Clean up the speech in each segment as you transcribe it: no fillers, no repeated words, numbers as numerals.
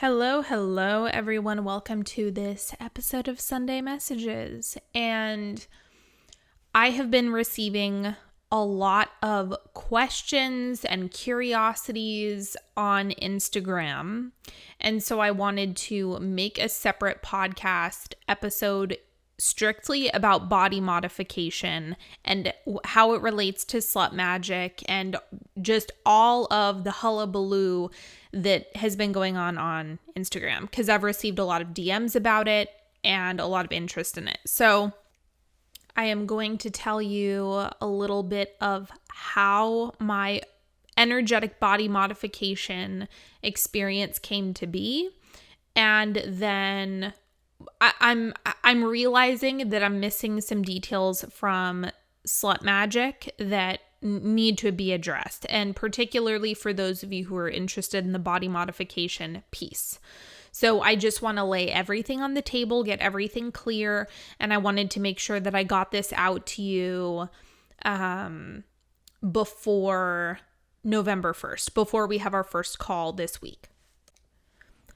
Hello, everyone. Welcome to this episode of Sunday Messages. And I have been receiving a lot of questions and curiosities on Instagram. And so I wanted to make a separate podcast episode strictly about body modification and how it relates to slut magic and just all of the hullabaloo that has been going on Instagram, because I've received a lot of DMs about it and a lot of interest in it. So I am going to tell you a little bit of how my energetic body modification experience came to be, and then I'm realizing that I'm missing some details from slut magic that need to be addressed, and particularly for those of you who are interested in the body modification piece. So I just want to lay everything on the table, get everything clear, and I wanted to make sure that I got this out to you before November 1st, before we have our first call this week.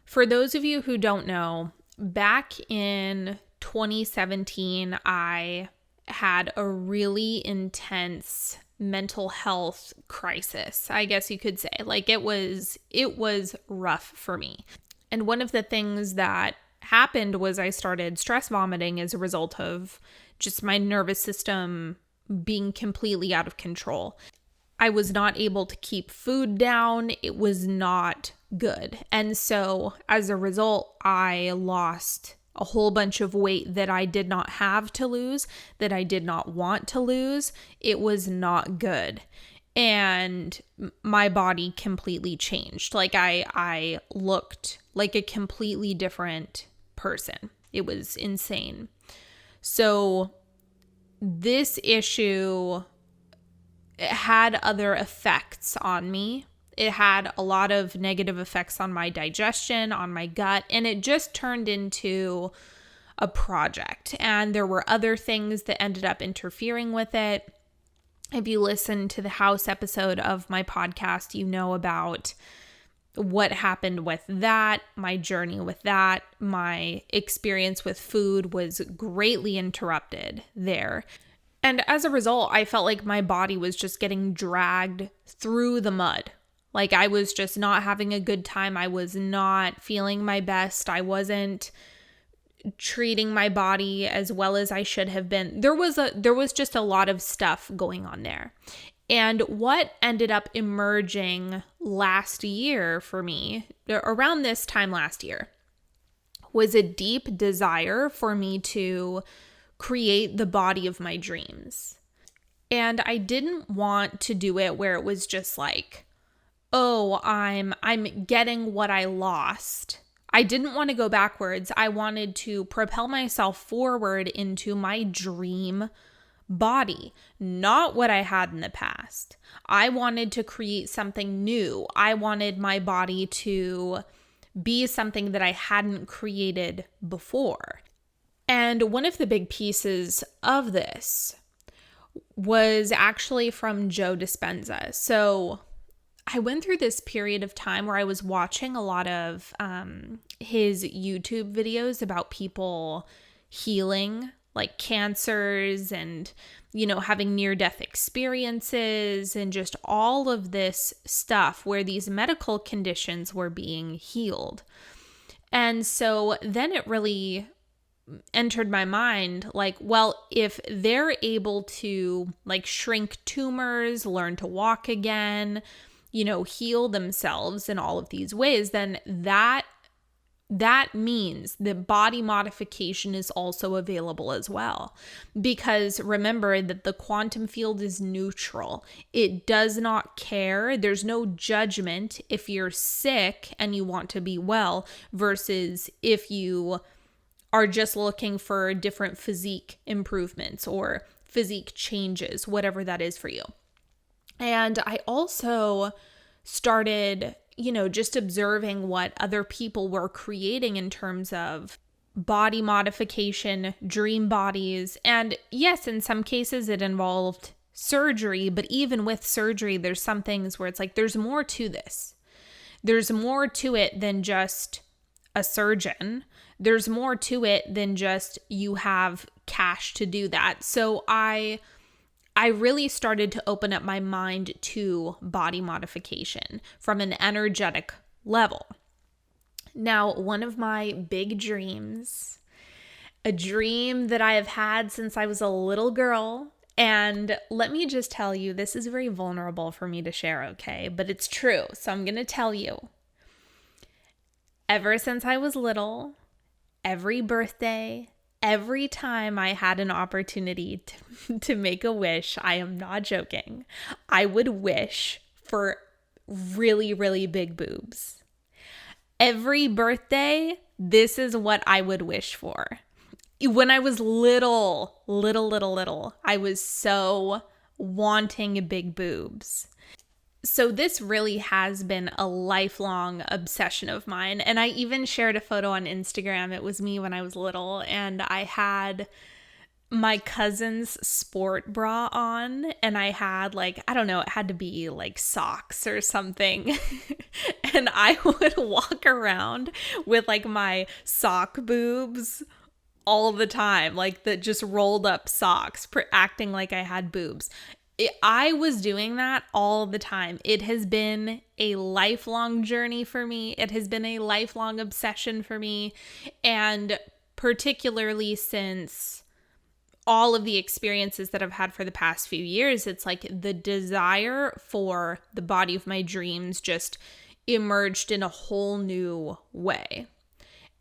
For those of you who don't know, back in 2017, I had a really intense mental health crisis, I guess you could say. Like it was rough for me. And one of the things that happened was I started stress vomiting as a result of just my nervous system being completely out of control. I was not able to keep food down. It was not good. And so as a result, I lost a whole bunch of weight that I did not have to lose, that I did not want to lose. It was not good. And my body completely changed. Like I looked like a completely different person. It was insane. So this issue had other effects on me. It had a lot of negative effects on my digestion, on my gut, and it just turned into a project. And there were other things that ended up interfering with it. If you listen to the house episode of my podcast, you know about what happened with that, my journey with that. My experience with food was greatly interrupted there. And as a result, I felt like my body was just getting dragged through the mud. Like I was just not having a good time. I was not feeling my best. I wasn't treating my body as well as I should have been. There was just a lot of stuff going on there. And what ended up emerging last year for me, around this time last year, was a deep desire for me to create the body of my dreams. And I didn't want to do it where it was just like, oh, I'm getting what I lost. I didn't want to go backwards. I wanted to propel myself forward into my dream body, not what I had in the past. I wanted to create something new. I wanted my body to be something that I hadn't created before. And one of the big pieces of this was actually from Joe Dispenza. So I went through this period of time where I was watching a lot of his YouTube videos about people healing, like cancers and, having near-death experiences and just all of this stuff where these medical conditions were being healed. And so then it really entered my mind, like, well, if they're able to shrink tumors, learn to walk again, heal themselves in all of these ways, then that means that body modification is also available as well. Because remember that the quantum field is neutral. It does not care. There's no judgment if you're sick and you want to be well versus if you are just looking for different physique improvements or physique changes, whatever that is for you. And I also started, just observing what other people were creating in terms of body modification, dream bodies. And yes, in some cases it involved surgery, but even with surgery, there's some things where it's like, there's more to this. There's more to it than just a surgeon. There's more to it than just you have cash to do that. So I really started to open up my mind to body modification from an energetic level. Now, one of my big dreams, a dream that I have had since I was a little girl, and let me just tell you, this is very vulnerable for me to share, okay? But it's true, so I'm going to tell you. Ever since I was little, every birthday, every time I had an opportunity to make a wish, I am not joking, I would wish for really, really big boobs. Every birthday, this is what I would wish for. When I was little, I was so wanting big boobs. So this really has been a lifelong obsession of mine. And I even shared a photo on Instagram. It was me when I was little, and I had my cousin's sport bra on, and I had it had to be like socks or something. And I would walk around with like my sock boobs all the time, like the just rolled up socks, acting like I had boobs. I was doing that all the time. It has been a lifelong journey for me. It has been a lifelong obsession for me. And particularly since all of the experiences that I've had for the past few years, it's like the desire for the body of my dreams just emerged in a whole new way.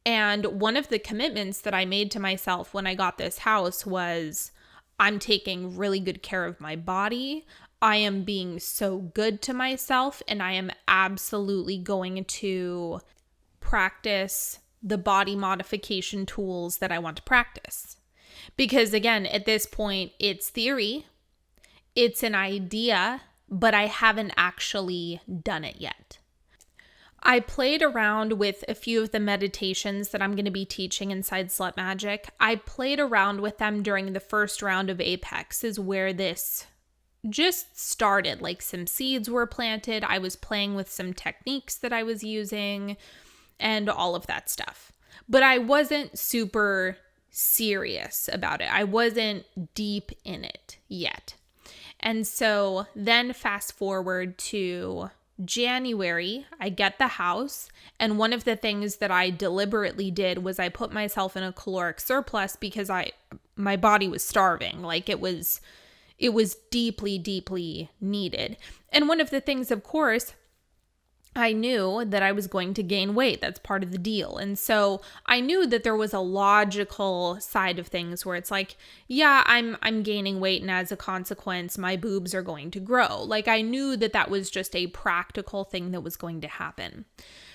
And one of the commitments that I made to myself when I got this house was, I'm taking really good care of my body. I am being so good to myself, and I am absolutely going to practice the body modification tools that I want to practice. Because again, at this point, it's theory, it's an idea, but I haven't actually done it yet. I played around with a few of the meditations that I'm going to be teaching inside Slut Magic. I played around with them during the first round of Apex, is where this just started. Like some seeds were planted. I was playing with some techniques that I was using and all of that stuff. But I wasn't super serious about it. I wasn't deep in it yet. And so then fast forward to January, I get the house, and one of the things that I deliberately did was I put myself in a caloric surplus because my body was starving. Like it was deeply, deeply needed. And one of the things, of course, I knew that I was going to gain weight. That's part of the deal. And so I knew that there was a logical side of things where it's like, yeah, I'm gaining weight, and as a consequence, my boobs are going to grow. Like I knew that that was just a practical thing that was going to happen.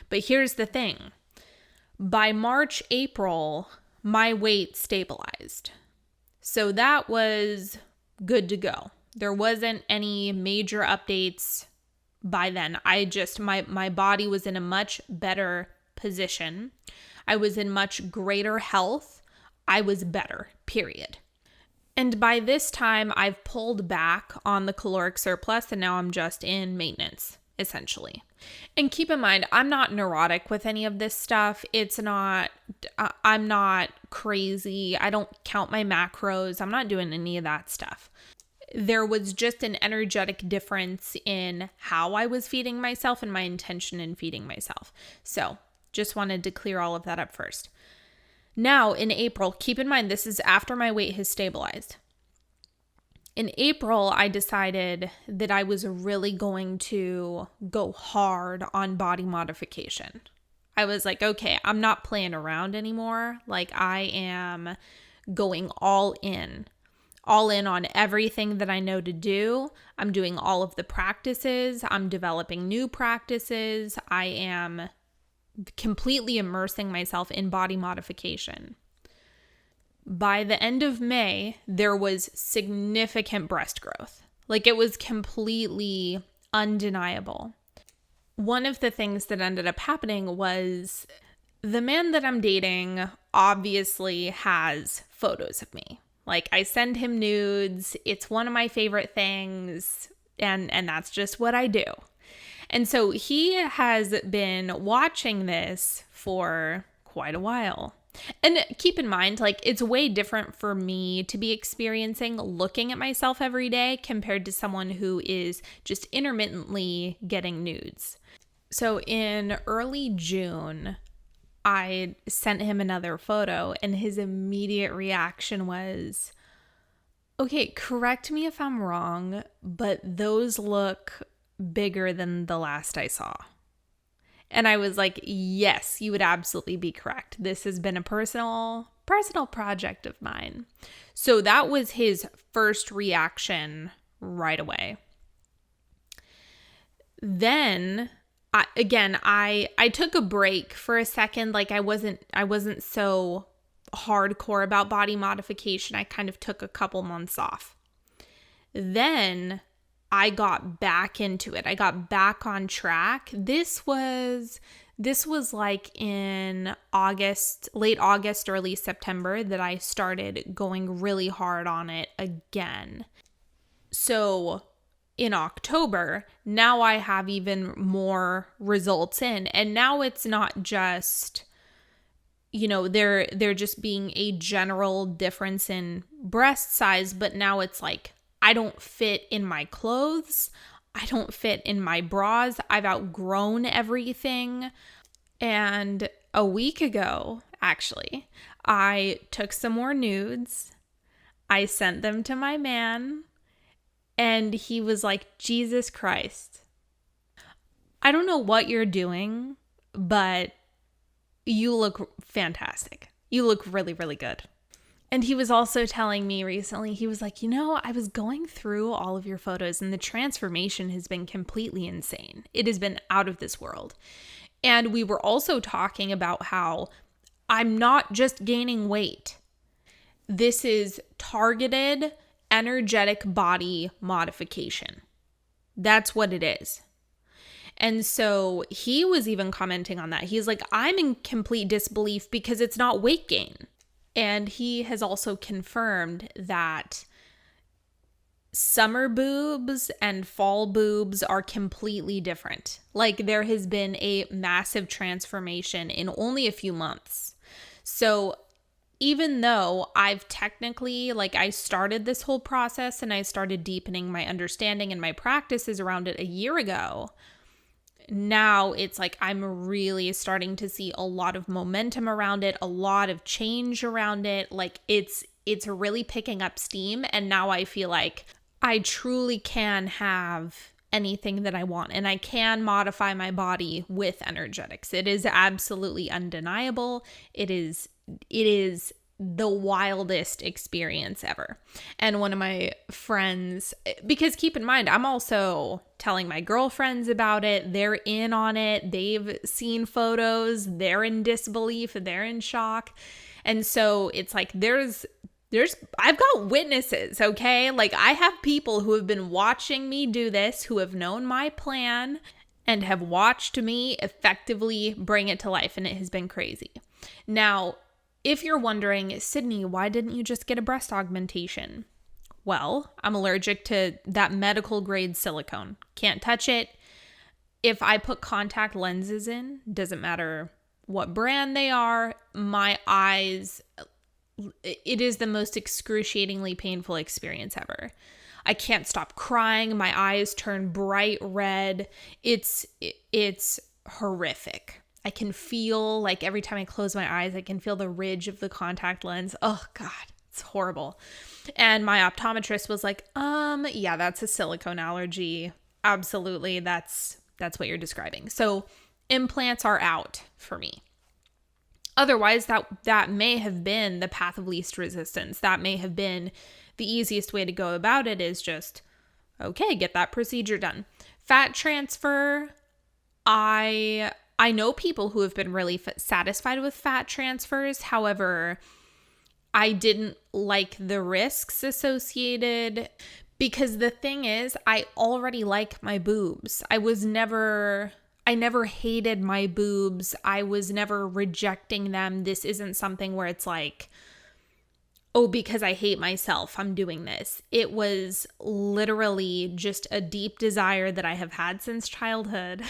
But here's the thing. By March, April, my weight stabilized. So that was good to go. There wasn't any major updates by then. My body was in a much better position. I was in much greater health. I was better, period. And by this time, I've pulled back on the caloric surplus, and now I'm just in maintenance, essentially. And keep in mind, I'm not neurotic with any of this stuff. I'm not crazy. I don't count my macros. I'm not doing any of that stuff. There was just an energetic difference in how I was feeding myself and my intention in feeding myself. So just wanted to clear all of that up first. Now in April, keep in mind, this is after my weight has stabilized. In April, I decided that I was really going to go hard on body modification. I was like, okay, I'm not playing around anymore. Like I am going all in on everything that I know to do. I'm doing all of the practices. I'm developing new practices. I am completely immersing myself in body modification. By the end of May, there was significant breast growth. Like it was completely undeniable. One of the things that ended up happening was the man that I'm dating obviously has photos of me. Like I send him nudes. It's one of my favorite things. And that's just what I do. And so he has been watching this for quite a while. And keep in mind, like, it's way different for me to be experiencing looking at myself every day compared to someone who is just intermittently getting nudes. So in early June, I sent him another photo, and his immediate reaction was, okay, correct me if I'm wrong, but those look bigger than the last I saw. And I was like, yes, you would absolutely be correct. This has been a personal project of mine. So that was his first reaction right away. Then I took a break for a second. Like I wasn't so hardcore about body modification. I kind of took a couple months off. Then I got back into it. I got back on track. This was like in August, late August, early September that I started going really hard on it again. So in October, now I have even more results in, and now it's not just, they're just being a general difference in breast size, but now it's like, I don't fit in my clothes. I don't fit in my bras. I've outgrown everything. And a week ago, actually, I took some more nudes. I sent them to my man, and he was like, Jesus Christ. I don't know what you're doing, but you look fantastic. You look really, really good. And he was also telling me recently, he was like, I was going through all of your photos and the transformation has been completely insane. It has been out of this world. And we were also talking about how I'm not just gaining weight. This is targeted, energetic body modification. That's what it is. And so he was even commenting on that. He's like, I'm in complete disbelief because it's not weight gain. And he has also confirmed that summer boobs and fall boobs are completely different. Like there has been a massive transformation in only a few months. So even though I've technically, I started this whole process and I started deepening my understanding and my practices around it a year ago, now it's like I'm really starting to see a lot of momentum around it, a lot of change around it. Like it's really picking up steam, and now I feel like I truly can have anything that I want, and I can modify my body with energetics. It is absolutely undeniable. It is the wildest experience ever. And one of my friends, because keep in mind, I'm also telling my girlfriends about it. They're in on it. They've seen photos. They're in disbelief. They're in shock. And so it's like I've got witnesses, okay? Like I have people who have been watching me do this, who have known my plan and have watched me effectively bring it to life, and it has been crazy. Now, if you're wondering, Sydney, why didn't you just get a breast augmentation? Well, I'm allergic to that medical grade silicone. Can't touch it. If I put contact lenses in, doesn't matter what brand they are, my eyes, it is the most excruciatingly painful experience ever. I can't stop crying. My eyes turn bright red. It's horrific. I can feel, like, every time I close my eyes, I can feel the ridge of the contact lens. Oh God, it's horrible. And my optometrist was like, yeah, that's a silicone allergy. Absolutely. That's what you're describing. So implants are out for me. Otherwise, that may have been the path of least resistance. That may have been the easiest way to go about it, is just, okay, get that procedure done. Fat transfer, I know people who have been really satisfied with fat transfers. However, I didn't like the risks associated, because the thing is, I already like my boobs. I never hated my boobs. I was never rejecting them. This isn't something where it's like, oh, because I hate myself, I'm doing this. It was literally just a deep desire that I have had since childhood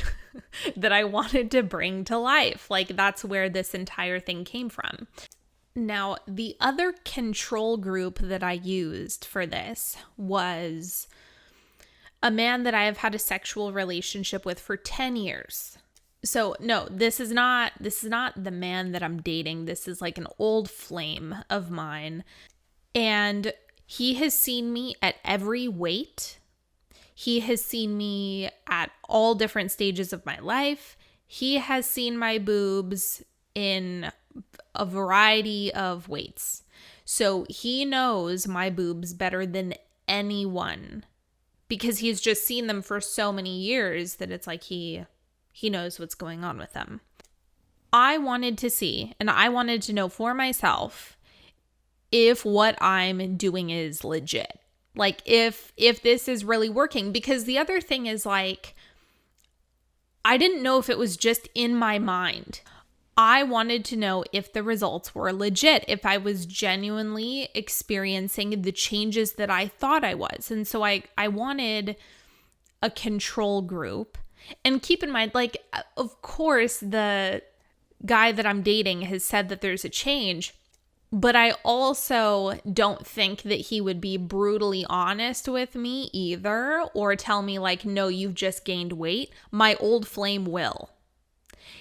that I wanted to bring to life. Like, that's where this entire thing came from. Now, the other control group that I used for this was a man that I have had a sexual relationship with for 10 years. So no, this is not the man that I'm dating. This is like an old flame of mine. And he has seen me at every weight. He has seen me at all different stages of my life. He has seen my boobs in a variety of weights. So he knows my boobs better than anyone because he's just seen them for so many years that it's like he knows what's going on with them. I wanted to see, and I wanted to know for myself if what I'm doing is legit. Like if this is really working, because the other thing is like, I didn't know if it was just in my mind. I wanted to know if the results were legit, if I was genuinely experiencing the changes that I thought I was. And so I wanted a control group. And keep in mind, like, of course, the guy that I'm dating has said that there's a change, but I also don't think that he would be brutally honest with me either, or tell me like, no, you've just gained weight. My old flame will.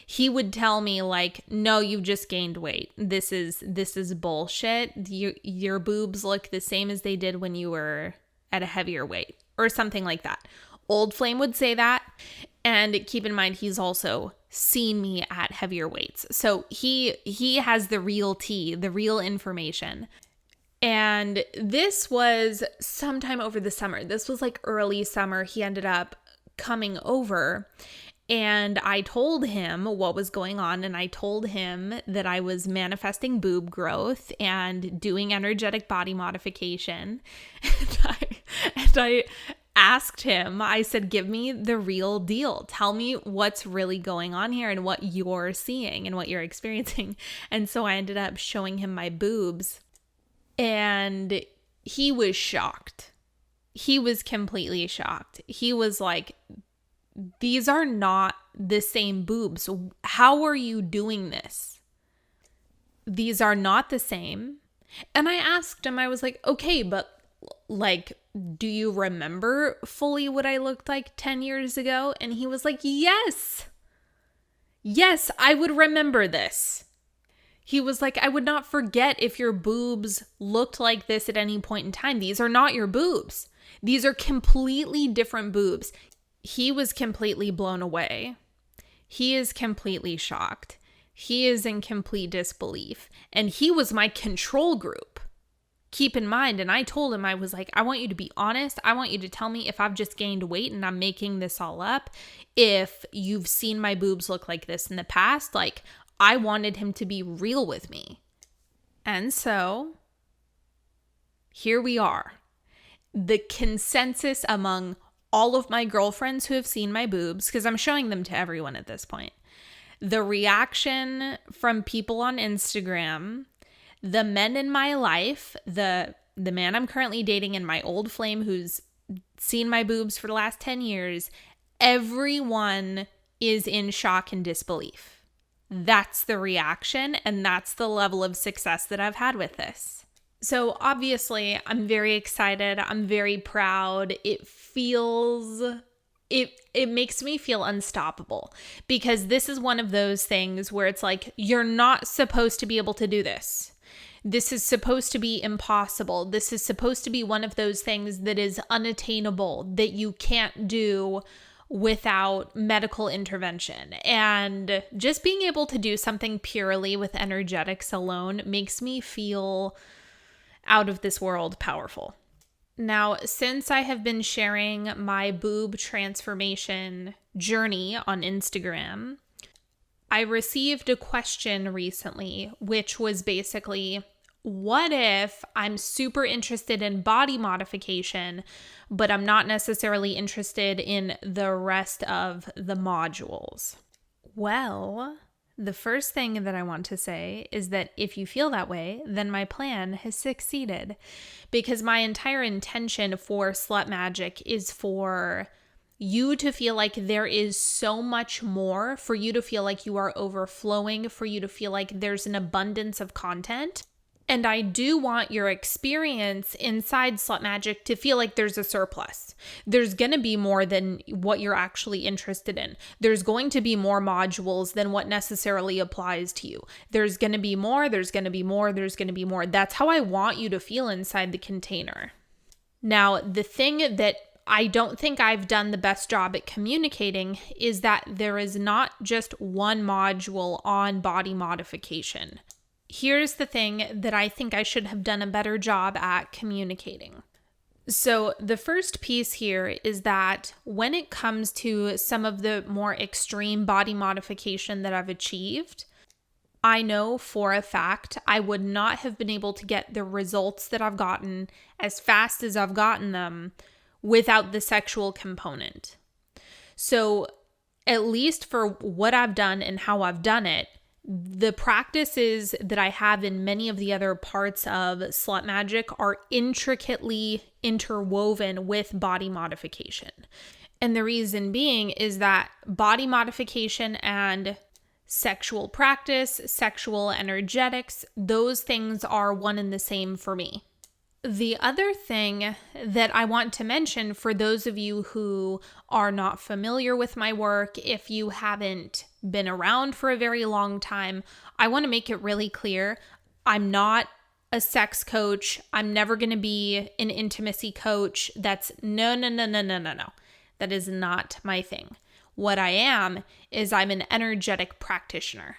He would tell me like, no, you've just gained weight. This is bullshit. Your boobs look the same as they did when you were at a heavier weight, or something like that. Old flame would say that. And keep in mind, he's also seen me at heavier weights. So he has the real tea, the real information. And this was sometime over the summer. This was like early summer. He ended up coming over and I told him what was going on. And I told him that I was manifesting boob growth and doing energetic body modification. And I asked him, I said, give me the real deal. Tell me what's really going on here and what you're seeing and what you're experiencing. And so I ended up showing him my boobs and he was shocked. He was completely shocked. He was like, these are not the same boobs. How are you doing this? These are not the same. And I asked him, I was like, okay, but like, do you remember fully what I looked like 10 years ago? And he was like, yes, I would remember this. He was like, I would not forget if your boobs looked like this at any point in time. These are not your boobs. These are completely different boobs. He was completely blown away. He is completely shocked. He is in complete disbelief. And he was my control group. Keep in mind, and I told him, I was like, I want you to be honest. I want you to tell me if I've just gained weight and I'm making this all up. If you've seen my boobs look like this in the past, like I wanted him to be real with me. And so here we are. The consensus among all of my girlfriends who have seen my boobs, because I'm showing them to everyone at this point. The reaction from people on Instagram, the men in my life, the man I'm currently dating and my old flame who's seen my boobs for the last 10 years, everyone is in shock and disbelief. That's the reaction, and that's the level of success that I've had with this. So obviously, I'm very excited. I'm very proud. It makes me feel unstoppable because this is one of those things where it's like, you're not supposed to be able to do this. This is supposed to be impossible. This is supposed to be one of those things that is unattainable, that you can't do without medical intervention. And just being able to do something purely with energetics alone makes me feel out of this world powerful. Now, since I have been sharing my boob transformation journey on Instagram, I received a question recently, which was basically, what if I'm super interested in body modification, but I'm not necessarily interested in the rest of the modules? Well, The first thing that I want to say is that if you feel that way, then my plan has succeeded, because my entire intention for Slut Magic is for you to feel like there is so much more, for you to feel like you are overflowing, for you to feel like there's an abundance of content. And I do want your experience inside Slut Magic to feel like there's a surplus. There's going to be more than what you're actually interested in. There's going to be more modules than what necessarily applies to you. There's going to be more, there's going to be more, there's going to be more. That's how I want you to feel inside the container. Now, the thing that I don't think I've done the best job at communicating is that there is not just one module on body modification. Here's the thing that I think I should have done a better job at communicating. So the first piece here is that when it comes to some of the more extreme body modification that I've achieved, I know for a fact I would not have been able to get the results that I've gotten as fast as I've gotten them without the sexual component. So at least for what I've done and how I've done it, the practices that I have in many of the other parts of Slut Magic are intricately interwoven with body modification. And the reason being is that body modification and sexual practice, sexual energetics, those things are one and the same for me. The other thing that I want to mention for those of you who are not familiar with my work, if you haven't been around for a very long time, I want to make it really clear. I'm not a sex coach. I'm never going to be an intimacy coach. That's no. That is not my thing. What I am is I'm an energetic practitioner.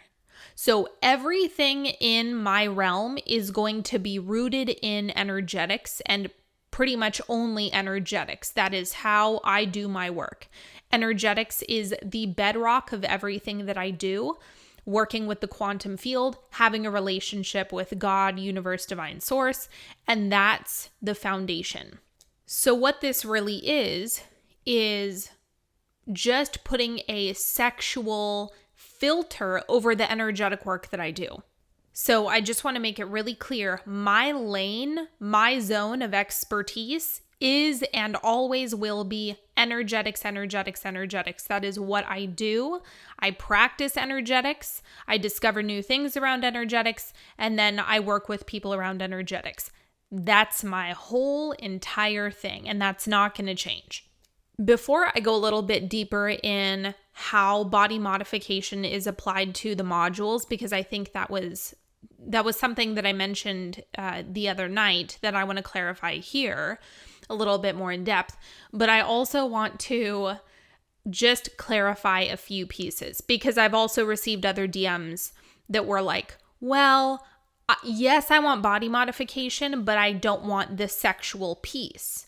So everything in my realm is going to be rooted in energetics and pretty much only energetics. That is how I do my work. Energetics is the bedrock of everything that I do. Working with the quantum field, having a relationship with God, universe, divine source, and that's the foundation. So what this really is just putting a sexual filter over the energetic work that I do. So I just want to make it really clear, my lane, my zone of expertise is and always will be energetics. That is what I do. I practice energetics. I discover new things around energetics, and then I work with people around energetics. That's my whole entire thing, and that's not going to change. Before I go a little bit deeper in how body modification is applied to the modules, because I think that was something that I mentioned the other night that I want to clarify here a little bit more in depth. But I also want to just clarify a few pieces, because I've also received other DMs that were like, well, yes, I want body modification, but I don't want the sexual piece.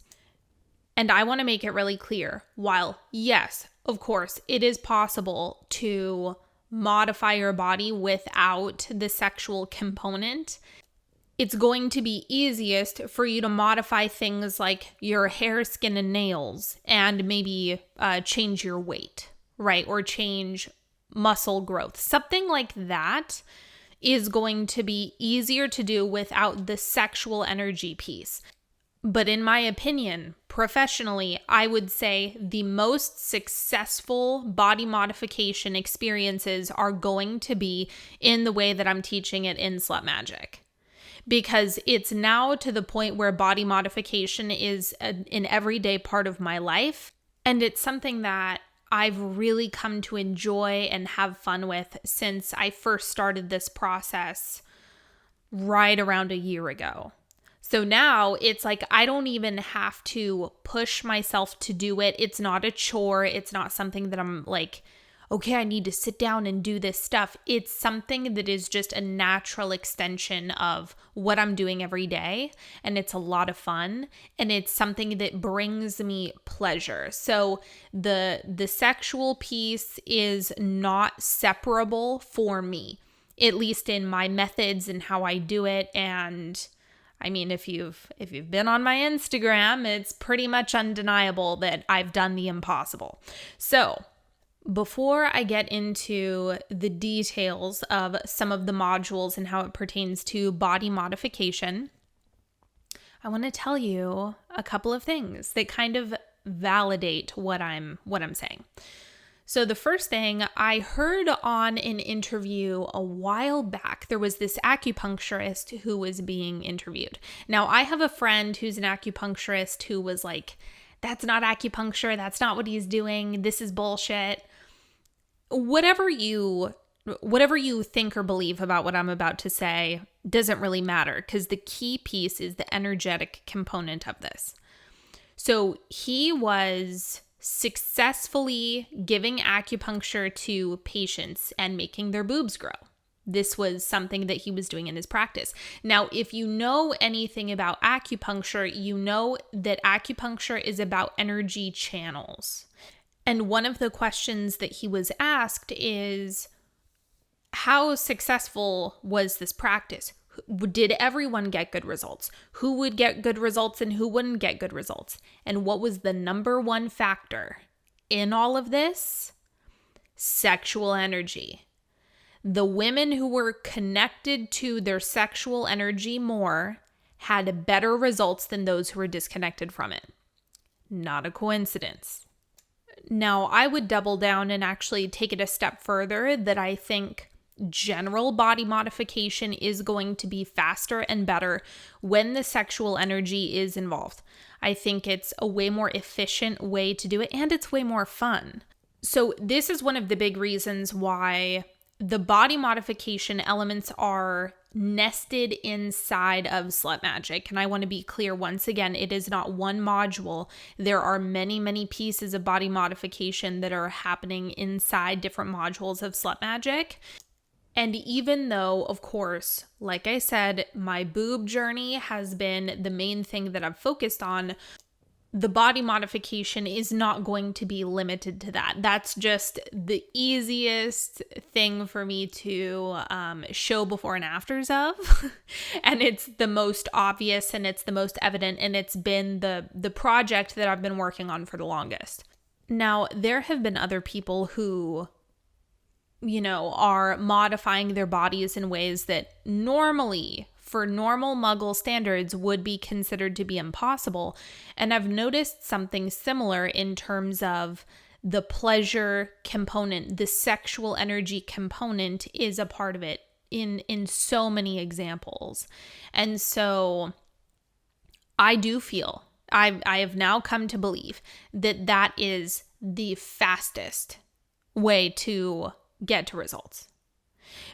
And I want to make it really clear, while yes, of course, it is possible to modify your body without the sexual component, it's going to be easiest for you to modify things like your hair, skin, and nails, and maybe change your weight, right? Or change muscle growth. Something like that is going to be easier to do without the sexual energy piece. But in my opinion, professionally, I would say the most successful body modification experiences are going to be in the way that I'm teaching it in Slut Magic. Because it's now to the point where body modification is an everyday part of my life. And it's something that I've really come to enjoy and have fun with since I first started this process right around a year ago. So now it's like I don't even have to push myself to do it. It's not a chore. It's not something that I'm like, okay, I need to sit down and do this stuff. It's something that is just a natural extension of what I'm doing every day. And it's a lot of fun. And it's something that brings me pleasure. So the sexual piece is not separable for me, at least in my methods and how I do it. And I mean, if you've been on my Instagram, it's pretty much undeniable that I've done the impossible. So Before I get into the details of some of the modules and how it pertains to body modification, I want to tell you a couple of things that kind of validate what I'm saying. So the first thing I heard on an interview a while back, there was this acupuncturist who was being interviewed. Now, I have a friend who's an acupuncturist who was like, that's not acupuncture. That's not what he's doing. This is bullshit. Whatever you think or believe about what I'm about to say doesn't really matter, because the key piece is the energetic component of this. So he was successfully giving acupuncture to patients and making their boobs grow. This was something that he was doing in his practice. Now, if you know anything about acupuncture, you know that acupuncture is about energy channels. And one of the questions that he was asked is, how successful was this practice? Did everyone get good results? Who would get good results and who wouldn't get good results? And what was the number one factor in all of this? Sexual energy. The women who were connected to their sexual energy more had better results than those who were disconnected from it. Not a coincidence. Now, I would double down and actually take it a step further that I think general body modification is going to be faster and better when the sexual energy is involved. I think it's a way more efficient way to do it, and it's way more fun. So this is one of the big reasons why the body modification elements are nested inside of Slut Magic. And I want to be clear once again, it is not one module. There are many, many pieces of body modification that are happening inside different modules of Slut Magic. And even though, of course, like I said, my boob journey has been the main thing that I've focused on, the body modification is not going to be limited to that. That's just the easiest thing for me to show before and afters of. And it's the most obvious and it's the most evident, and it's been the project that I've been working on for the longest. Now, there have been other people who, are modifying their bodies in ways that normally, for normal muggle standards, would be considered to be impossible. And I've noticed something similar in terms of the pleasure component, the sexual energy component is a part of it in so many examples. And so I do feel, I have now come to believe that is the fastest way to get to results,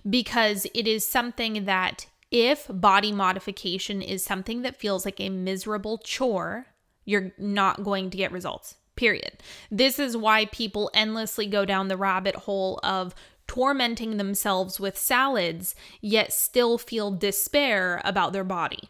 because it is something that, if body modification is something that feels like a miserable chore, you're not going to get results, period. This is why people endlessly go down the rabbit hole of tormenting themselves with salads, yet still feel despair about their body.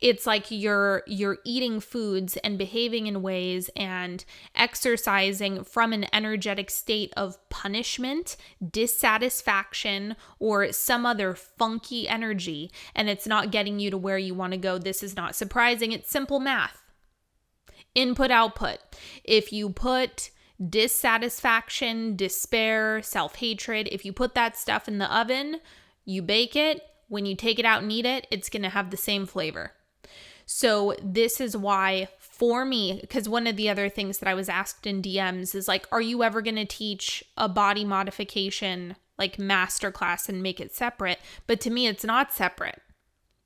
It's like you're eating foods and behaving in ways and exercising from an energetic state of punishment, dissatisfaction, or some other funky energy, and it's not getting you to where you want to go. This is not surprising. It's simple math. Input, output. If you put dissatisfaction, despair, self-hatred, if you put that stuff in the oven, you bake it, when you take it out and eat it, it's going to have the same flavor. So this is why, for me, because one of the other things that I was asked in DMs is like, are you ever going to teach a body modification like masterclass and make it separate? But to me, it's not separate.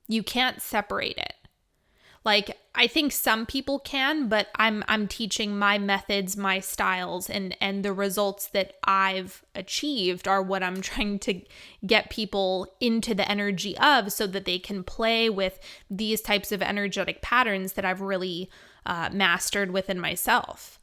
You can't separate it. Like, I think some people can, but I'm teaching my methods, my styles, and the results that I've achieved are what I'm trying to get people into the energy of, so that they can play with these types of energetic patterns that I've really mastered within myself.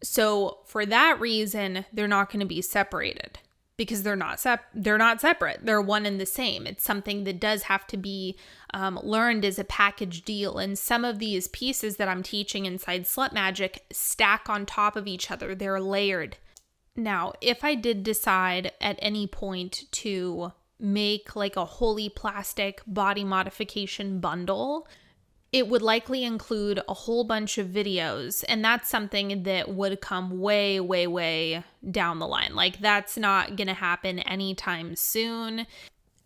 So for that reason, they're not going to be separated, because they're not separate. They're one and the same. It's something that does have to be learned as a package deal. And some of these pieces that I'm teaching inside Slut Magic stack on top of each other. They're layered. Now, if I did decide at any point to make like a wholly plastic body modification bundle, it would likely include a whole bunch of videos, and that's something that would come way, way, way down the line. Like, that's not going to happen anytime soon.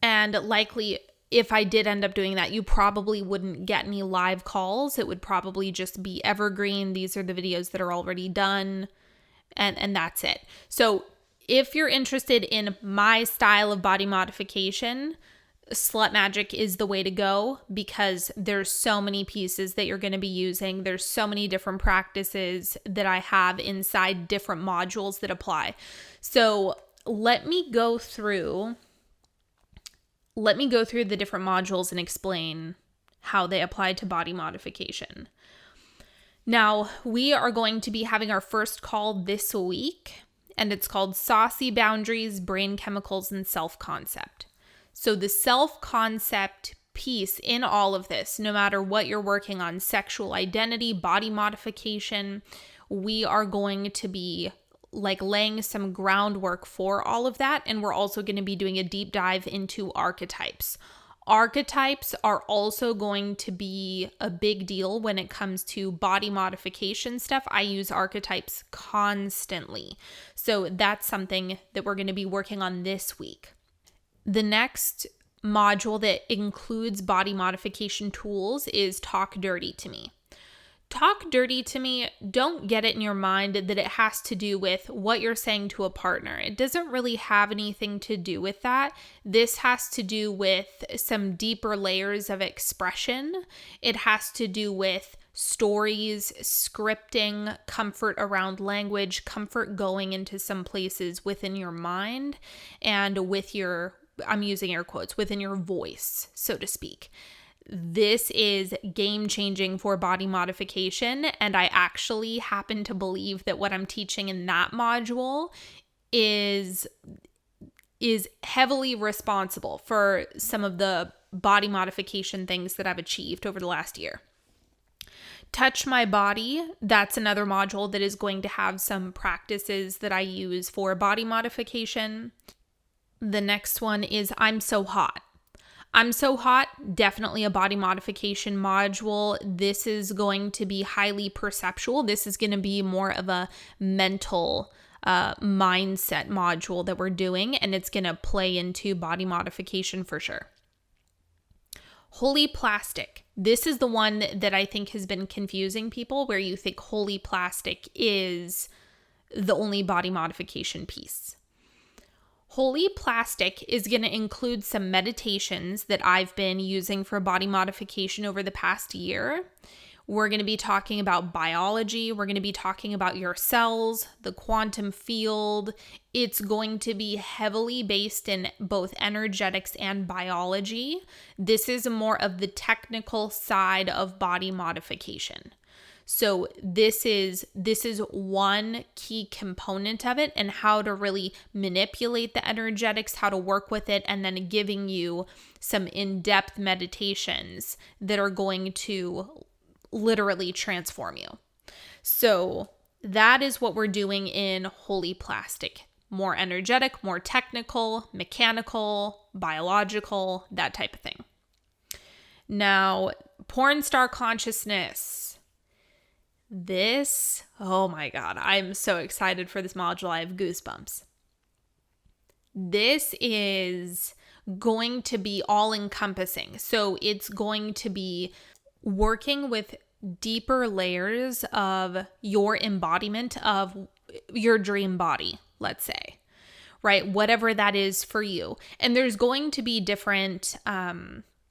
And likely, if I did end up doing that, you probably wouldn't get any live calls. It would probably just be evergreen. These are the videos that are already done, and that's it. So if you're interested in my style of body modification, Slut Magic is the way to go, because there's so many pieces that you're going to be using. There's so many different practices that I have inside different modules that apply. So let me go through the different modules and explain how they apply to body modification. Now, we are going to be having our first call this week, and it's called Saucy Boundaries, Brain Chemicals, and Self-Concept. So the self-concept piece in all of this, no matter what you're working on, sexual identity, body modification, we are going to be laying some groundwork for all of that. And we're also going to be doing a deep dive into archetypes. Archetypes are also going to be a big deal when it comes to body modification stuff. I use archetypes constantly. So that's something that we're going to be working on this week. The next module that includes body modification tools is Talk Dirty to Me. Talk dirty to me, don't get it in your mind that it has to do with what you're saying to a partner. It doesn't really have anything to do with that. This has to do with some deeper layers of expression. It has to do with stories, scripting, comfort around language, comfort going into some places within your mind, and with your, I'm using air quotes, within your voice, so to speak. This is game-changing for body modification, and I actually happen to believe that what I'm teaching in that module is heavily responsible for some of the body modification things that I've achieved over the last year. Touch My Body, that's another module that is going to have some practices that I use for body modification. The next one is I'm So Hot. I'm So Hot, definitely a body modification module. This is going to be highly perceptual. This is going to be more of a mental mindset module that we're doing, and it's going to play into body modification for sure. Holy Plastic. This is the one that I think has been confusing people, where you think Holy Plastic is the only body modification piece. Holy Plastic is going to include some meditations that I've been using for body modification over the past year. We're going to be talking about biology. We're going to be talking about your cells, the quantum field. It's going to be heavily based in both energetics and biology. This is more of the technical side of body modification. So this is one key component of it, and how to really manipulate the energetics, how to work with it, and then giving you some in-depth meditations that are going to literally transform you. So that is what we're doing in Holy Plastic. More energetic, more technical, mechanical, biological, that type of thing. Now, porn star consciousness. This, oh my God, I'm so excited for this module. I have goosebumps. This is going to be all encompassing. So it's going to be working with deeper layers of your embodiment of your dream body, let's say, right? Whatever that is for you. And there's going to be different,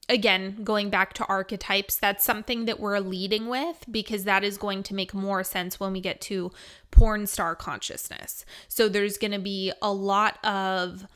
again, going back to archetypes, that's something that we're leading with, because that is going to make more sense when we get to porn star consciousness. So there's going to be a lot of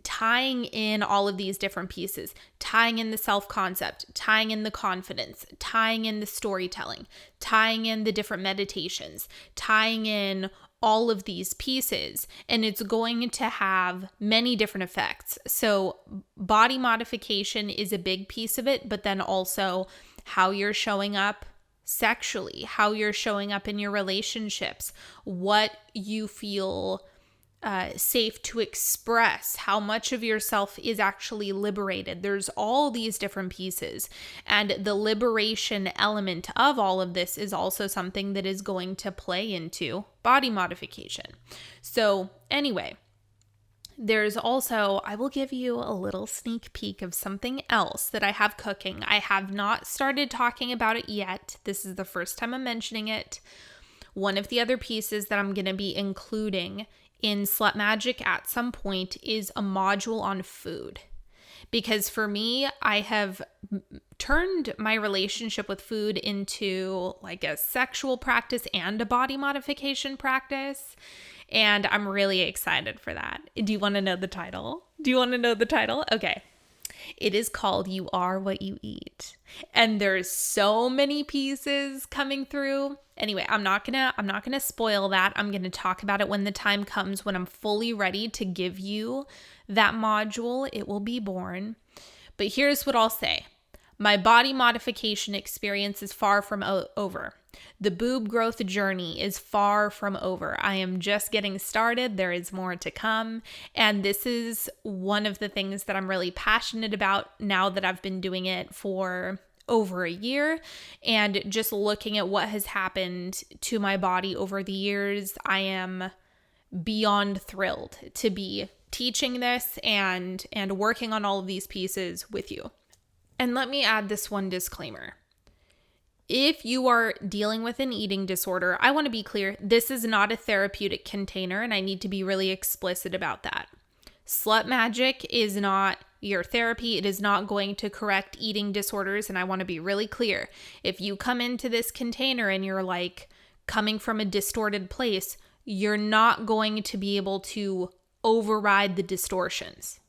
tying in all of these different pieces, tying in the self-concept, tying in the confidence, tying in the storytelling, tying in the different meditations, tying in all of these pieces, and it's going to have many different effects. So body modification is a big piece of it, but then also how you're showing up sexually, how you're showing up in your relationships, what you feel safe to express, how much of yourself is actually liberated. There's all these different pieces. And the liberation element of all of this is also something that is going to play into body modification. So anyway, there's also, I will give you a little sneak peek of something else that I have cooking. I have not started talking about it yet. This is the first time I'm mentioning it. One of the other pieces that I'm going to be including in Slut Magic at some point is a module on food. Because for me, I have turned my relationship with food into like a sexual practice and a body modification practice. And I'm really excited for that. Do you want to know the title? Okay. It is called You Are What You Eat. And there's so many pieces coming through. Anyway, I'm not gonna spoil that. I'm gonna talk about it when the time comes, when I'm fully ready to give you that module. It will be born. But here's what I'll say. My body modification experience is far from over. The boob growth journey is far from over. I am just getting started. There is more to come. And this is one of the things that I'm really passionate about now that I've been doing it for over a year. And just looking at what has happened to my body over the years, I am beyond thrilled to be teaching this and working on all of these pieces with you. And let me add this one disclaimer. If you are dealing with an eating disorder, I want to be clear, this is not a therapeutic container, and I need to be really explicit about that. Slut Magic is not your therapy. It is not going to correct eating disorders, and I want to be really clear. If you come into this container and you're like coming from a distorted place, you're not going to be able to override the distortions.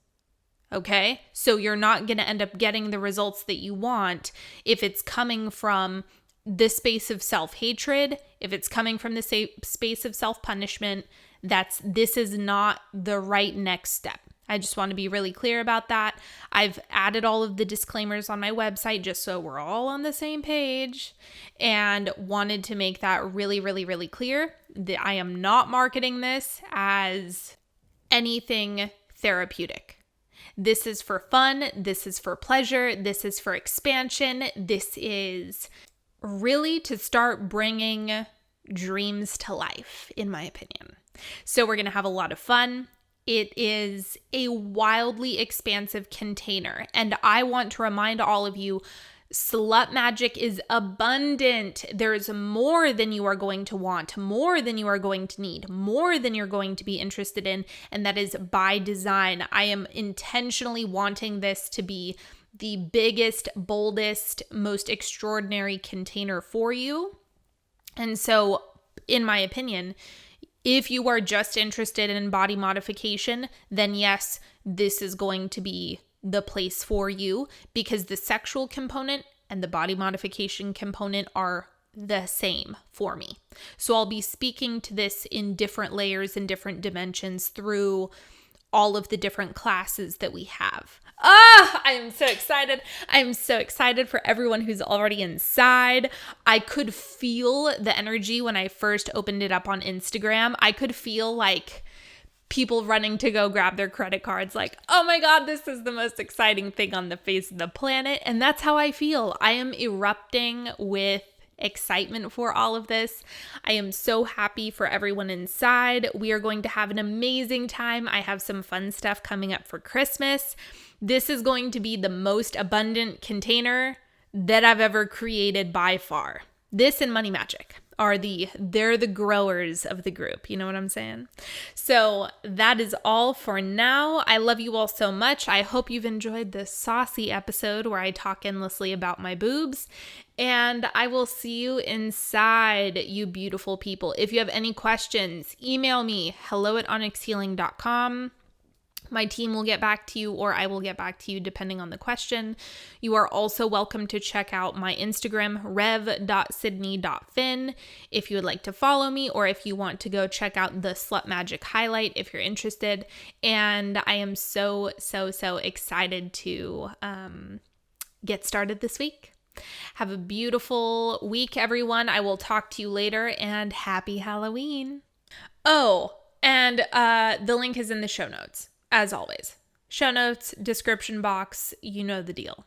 Okay? So you're not going to end up getting the results that you want if it's coming from the space of self-hatred, if it's coming from the space of self-punishment. This is not the right next step. I just want to be really clear about that. I've added all of the disclaimers on my website just so we're all on the same page, and wanted to make that really, really, really clear that I am not marketing this as anything therapeutic. This is for fun. This is for pleasure. This is for expansion. This is really to start bringing dreams to life, in my opinion. So we're going to have a lot of fun. It is a wildly expansive container. And I want to remind all of you, Slut Magic is abundant. There's more than you are going to want, more than you are going to need, more than you're going to be interested in. And that is by design. I am intentionally wanting this to be the biggest, boldest, most extraordinary container for you. And so, in my opinion, if you are just interested in body modification, then yes, this is going to be the place for you, because the sexual component and the body modification component are the same for me. So I'll be speaking to this in different layers and different dimensions through all of the different classes that we have. I am so excited. I'm so excited for everyone who's already inside. I could feel the energy when I first opened it up on Instagram. I could feel like people running to go grab their credit cards, like, oh my God, this is the most exciting thing on the face of the planet. And that's how I feel. I am erupting with excitement for all of this. I am so happy for everyone inside. We are going to have an amazing time. I have some fun stuff coming up for Christmas. This is going to be the most abundant container that I've ever created by far. This and Money Magic they're the growers of the group. You know what I'm saying? So that is all for now. I love you all so much. I hope you've enjoyed this saucy episode where I talk endlessly about my boobs, and I will see you inside, you beautiful people. If you have any questions, email me, hello@onyxhealing.com. My team will get back to you, or I will get back to you depending on the question. You are also welcome to check out my Instagram, rev.sydney.fin, if you would like to follow me, or if you want to go check out the Slut Magic highlight if you're interested. And I am so excited to get started this week. Have a beautiful week, everyone. I will talk to you later, and happy Halloween. Oh, And the link is in the show notes, as always. Show notes, description box, you know the deal.